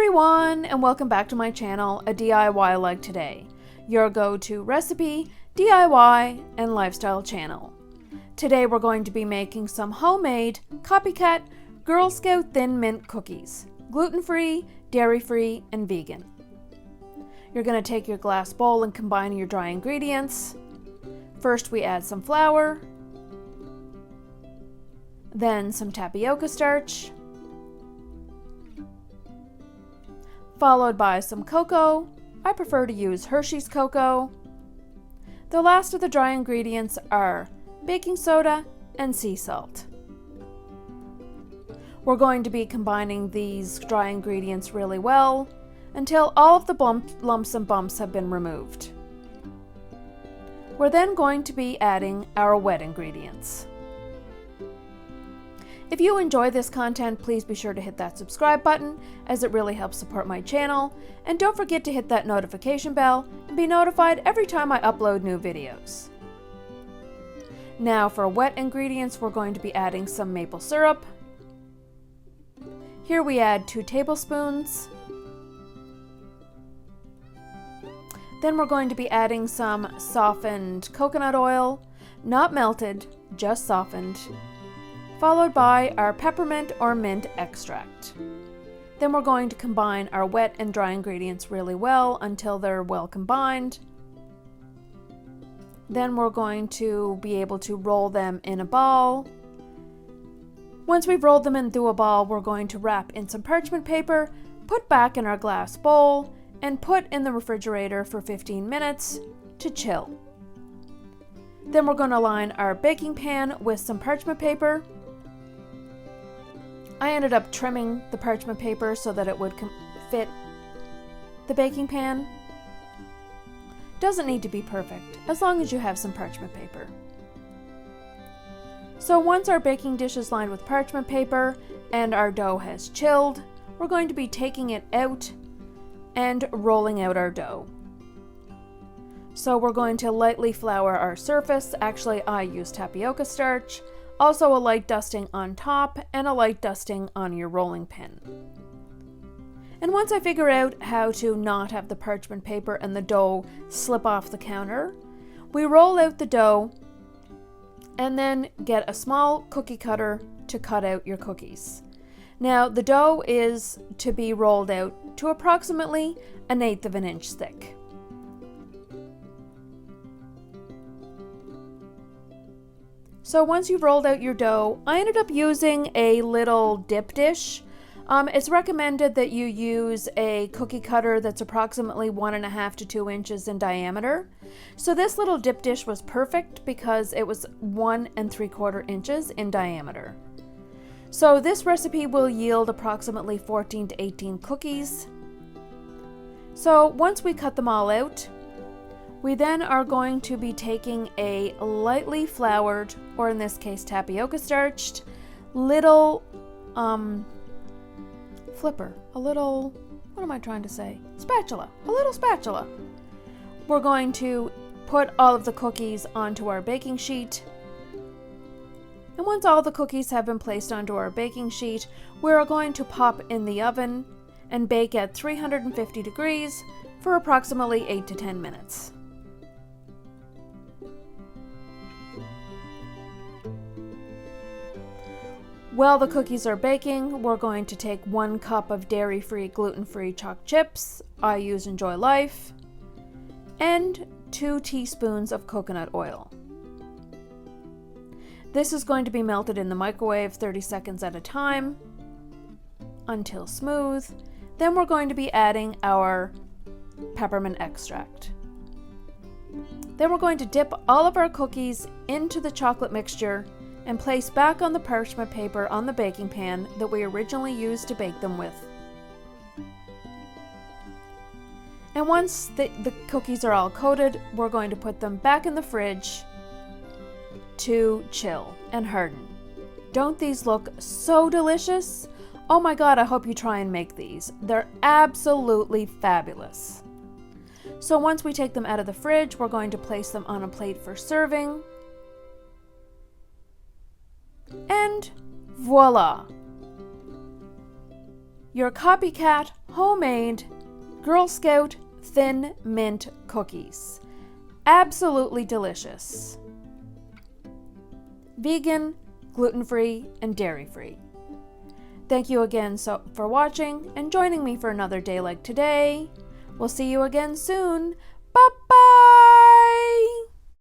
everyone, and welcome back to my channel, A DIY Like Today, your go-to recipe, DIY, and lifestyle channel. Today we're going to be making some homemade Copycat Girl Scout Thin Mint cookies, gluten-free, dairy-free, and vegan. You're going to take your glass bowl and combine your dry ingredients. First we add some flour, then some tapioca starch, followed by some cocoa. I prefer to use Hersheys cocoa. The last of the dry ingredients are baking soda and sea salt. We're going to be combining these dry ingredients really well until all of the lumps and bumps have been removed. We're then going to be adding our wet ingredients. If you enjoy this content, please be sure to hit that subscribe button, as it really helps support my channel, and don't forget to hit that notification bell and be notified every time I upload new videos. Now for wet ingredients, we're going to be adding some maple syrup. Here we add 2 tablespoons. Then we're going to be adding some softened coconut oil, not melted, just softened, followed by our peppermint or mint extract. Then we're going to combine our wet and dry ingredients really well until they're well combined. Then we're going to be able to roll them in a ball. Once we've rolled them into a ball, we're going to wrap in some parchment paper, put back in our glass bowl, and put in the refrigerator for 15 minutes to chill. Then we're going to line our baking pan with some parchment paper. I ended up trimming the parchment paper so that it would fit the baking pan. Doesn't need to be perfect, as long as you have some parchment paper. So once our baking dish is lined with parchment paper and our dough has chilled, we're going to be taking it out and rolling out our dough. So we're going to lightly flour our surface. Actually, I use tapioca starch. Also a light dusting on top and a light dusting on your rolling pin. And once I figure out how to not have the parchment paper and the dough slip off the counter, we roll out the dough and then get a small cookie cutter to cut out your cookies. Now the dough is to be rolled out to approximately 1/8 of an inch thick. So once you've rolled out your dough, I ended up using a little dip dish. It's recommended that you use a cookie cutter that's approximately 1.5 to 2 inches in diameter. So this little dip dish was perfect because it was 1 3/4 inches in diameter. So this recipe will yield approximately 14 to 18 cookies. So once we cut them all out, we then are going to be taking a lightly floured, or in this case tapioca starched, little flipper, a little spatula. We're going to put all of the cookies onto our baking sheet. And once all the cookies have been placed onto our baking sheet, we're going to pop in the oven and bake at 350 degrees for approximately 8 to 10 minutes. While the cookies are baking, we're going to take 1 cup of dairy-free, gluten-free choc chips. I use Enjoy Life, and 2 teaspoons of coconut oil. This is going to be melted in the microwave 30 seconds at a time until smooth. Then we're going to be adding our peppermint extract. Then we're going to dip all of our cookies into the chocolate mixture and place back on the parchment paper on the baking pan that we originally used to bake them with. And once the cookies are all coated, we're going to put them back in the fridge to chill and harden. Don't these look so delicious? Oh my god, I hope you try and make these. They're absolutely fabulous. So once we take them out of the fridge, we're going to place them on a plate for serving. And voila! your Copycat homemade Girl Scout Thin Mint cookies. Absolutely delicious. Vegan, gluten-free, and dairy-free. Thank you again for watching and joining me for another day like today. We'll see you again soon. Bye-bye!